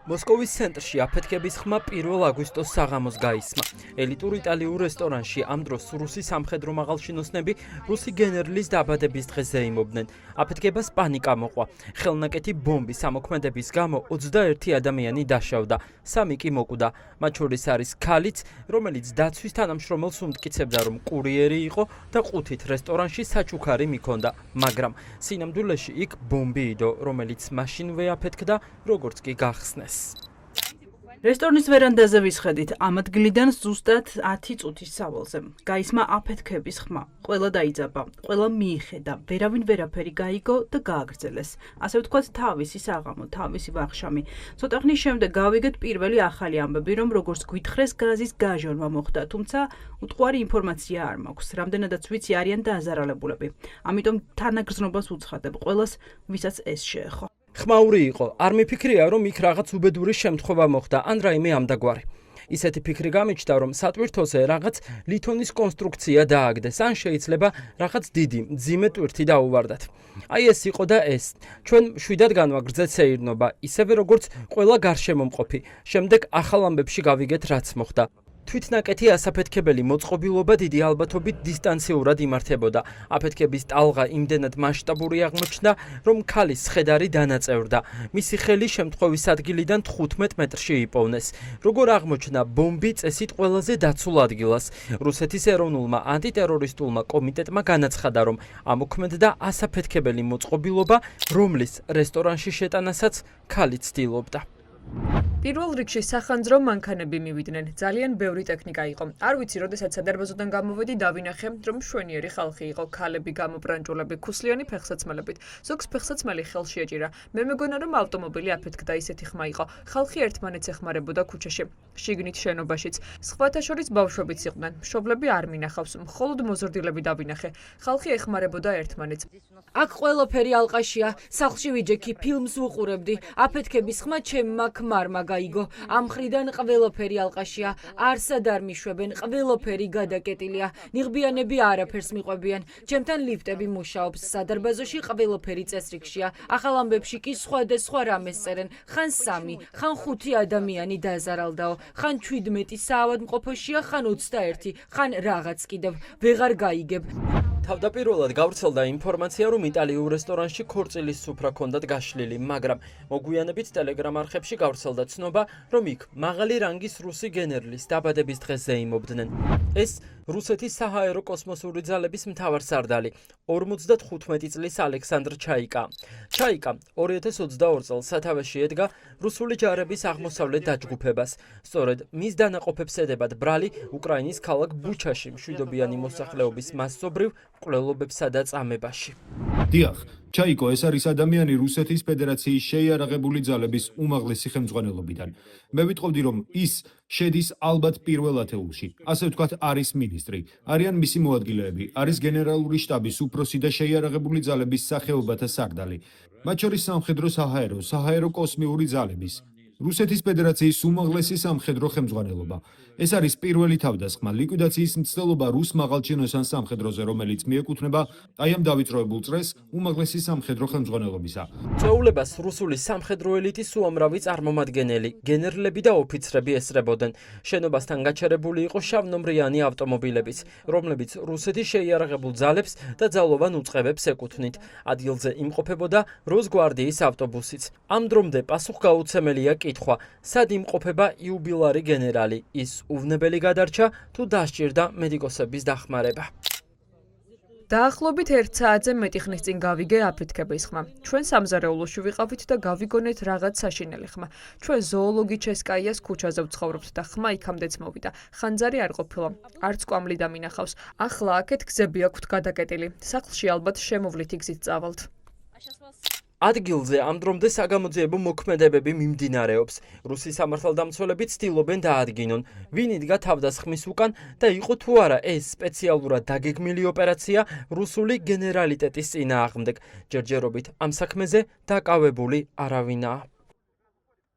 მოსკოვის ცენტრში აფეთქების ხმა 1 აგვისტოს საღამოს გაისმა. ელიტურ იტალიურ რესტორანში ამ დროს რუსი სამხედრო მაღალჩინოსნები რუსი გენერლის დაბადების დღეს ზეიმობდნენ. აფეთქებას პანიკა მოყვა. ხელნაკეთი ბომბის ამოქმედების გამო 21 ადამიანი დაშავდა, 3 კი მოკვდა. მათ შორის არის ქალიც, რომელიც დაცვის თანამშრომელს უმტკიცებდა, რომ კურიერი იყო და ყუთით რესტორანში საჩუქარი მიქონდა, მაგრამ სინამდვილეში იქ ბომბი იდო, რომელიც მაშინვე აფეთქდა, როგორც კი გახსნეს. რესტორნის ვერანდაზე ვისხედით, ამ ადგილიდან ზუსტად 10 წუთის სავალზე. გაისმა აფეთქების ხმა. ყველა დაიძაბა, ყველა მიიხედა, ვერავინ ვერაფერი გაიგო და გააგრძელეს. ასე ვთქვათ, თავისი საღამო, თავისი ვახშამი. ცოტა ხნის შემდეგ გავიგეთ პირველი ახალი ამბები, რომ როგორც გვითხრეს გაზის გაჟონვა მოხდა, თუმცა უტყუარი ინფორმაცია არ მაქვს. რამდენადაც ვიცი, არიან დააზარალებულები. ამიტომ თანაგრძნობას უცხადებ ყველას, ვისაც ეს შეეხო. ხმაური იყო, არ მიფიქრია, რომ იქ რაღაც უბედური შემთხვევა მოხდა, ან რაიმე ამდაგვარი. ისეთი ფიქრი გამიჩნდა, რომ სატვირთოზე რაღაც ლითონის კონსტრუქცია დააგდეს, ან შეიძლება რაღაც დიდი, მძიმე ტვირთი დაუვარდათ. აი ეს იყო და ეს. ჩვენ შვიდად განვაგრძეთ სეირნობა, ისევე როგორც ყველა გარშემომყოფი. შემდეგ ახალ ამბებში გავიგეთ, რაც მოხდა. თვითნაკეთი ასაფეთქებელი მოწყობილობა დიდი ალბათობით დისტანციურად იმართებოდა. აფეთქების ტალღა იმდენად მასშტაბური აღმოჩნდა, რომ ქალის სხედარი დანაწევრდა. მისი ხელი შემთხვევის ადგილიდან 15 მეტრში იპოვნეს. როგორ აღმოჩნდა ბომბი წესით ყველაზე დაცულ ადგილას. რუსეთის ეროვნულმა ანტიტერორისტულმა კომიტეტმა განაცხადა, რომ ამოქმედდა ასაფეთქებელი მოწყობილობა, რომლის რესტორანში შეტანასაც ქალი ცდილობდა. პირველ რიგში სახანძრო მანქანები მივიდნენ. ძალიან ბევრი ტექნიკა იყო. არ ვიცი, როდესაც სადარბაზოდან გამოვედი, დავინახე, რომ მშვენიერი ხალხი იყო, ქალები, გამობრანჭულები, ქუსლიანი ფეხსაცმელებით. ზოგს ფეხსაცმელი ხელში ეჭირა. მე მეგონა, რომ ავტომობილი აფეთქდა, ისეთი ხმა იყო. ხალხი ერთმანეთს ეხმარებოდა ქუჩაში, შიგნით შენობაშიც. სხვათა შორის ბავშვებიც იყვნენ. მშობლები არ მინახავს, მხოლოდ მოზრდილები დავინახე. ხალხი ეხმარებოდა ერთმანეთს. აქ ყველაფერი ალყაშია, სახლში ვიჯექი, ფილმს ვუყურებდი. აფეთქების ხმა ჩემმა ქმარმა გაიგო. ამ მხრიდან ყველაფერი ალყაშია, არსად არ მიშვებენ, ყველაფერი გადაკეტილია. ნიღბიანები არაფერს მიყვებიან. ჩემთან ლიფტები მუშაობს, სადარბაზოში ყველაფერი წესრიგშია. ახალ ამბებში კი სხვადასხვა რამეს წერენ. ხან 3, ხან 5 ადამიანი დაზარალდაო, ხან 17 საავადმყოფოშია, ხან 21, ხან რაღაც კიდევ. ვეღარ გაიგებ. თავდაპირველად გავრცელდა ინფორმაცია, რომ იტალიურ რესტორანში ქორწილის სუფრა ჰქონდათ გაშლილი, მაგრამ მოგვიანებით ტელეგრამ არხებში გავრცელდა ცნობა, რომ იქ მაღალი რანგის რუსი გენერლის დაბადების დღეს ზეიმობდნენ. ეს რუსეთის საჰაერო კოსმოსური ძალების მთავარსარდალი 55 წლის ალექსანდრ ჩაიკა. ჩაიკა 2022 წელს სათავეში ედგა რუსული ჯარების აღმოსავლეთ დაჯგუფებას. სწორედ მის დანაყოფებს ედებათ ბრალი უკრაინის ქალაქ ბუჩაში მშვიდობიანი მოსახლეობის მასობრივ მკვლელობებსა და წამებაში. დიახ, ჩაიკო ეს არის ადამიანი რუსეთის ფედერაციის შეიარაღებული ძალების უმაღლესი ხელმძღვანელობიდან. მე ვიტყოდი, რომ ის შედის ალბათ პირველ ათეულში. ასე ვთქვათ, არის მინისტრი, არიან მისი მოადგილეები, არის გენერალური შტაბის უფროსი და შეიარაღებული ძალების სახეობათა სარდალი. მათ შორის სამხედრო საჰაერო კოსმიური ძალების. რუსეთის ფედერაციის უმაღლესი სამხედრო ხელმძღვანელობა. ეს არის პირველი თავდასხმა ლიკვიდაციის მცდელობა რუს მაღალჩინოსან სამხედროზე, რომელიც მიეკუთვნება აი ამ დავიწროებულ წრეს უმაღლესი სამხედრო ხელმძღვანელობისა. წვეულებას რუსული სამხედრო ელიტის უამრავი წარმომადგენელი, გენერლები და ოფიცრები ესწრებოდნენ. შენობასთან გაჩერებული იყო შავნომრიანი ავტომობილებიც, რომლებიც რუსეთის შეიარაღებულ ძალებს და ძალოვან უწყებებს ეკუთვნით. ადგილზე იმყოფებოდა როსგვარდიის ავტობუსიც. ამ დრომდე პასუხგაუცემელია კითხვა, სად იმყოფება იუბილარი გენერალი, ის უვნებელი გადარჩა თუ დასჭირდა მედიკოსების დახმარება. დაახლოებით 1 საათზე მეტი ხნის წინ გავიგე აფეთქების ხმა. ჩვენ სამზარეულოში ვიყავით და გავიგონეთ რაღაც საშინელი ხმა. ჩვენ ზოოლოგი ჩესკაიას ქუჩაზე ვცხოვრობთ და ხმა იქამდეც მოვიდა. ხანძარი არ ყოფილა. არც კვამლი დამინახავს. ახლა აქეთ გზები აქვთ გადაკეტილი. სახლში ალბათ შემოვლითი გზით წავალთ. ადგილზე ამ დრომდე საგამოძიებო მოქმედებები მიმდინარეობს. რუსი სამართალდამცველები ცდილობენ დაადგინონ, ვინ იდგა თავდასხმის უკან და იყო თუ არა ეს სპეციალურად დაგეგმილი ოპერაცია რუსული გენერალიტეტის წინააღმდეგ. ჯერჯერობით ამ საქმეზე დაკავებული არავინაა.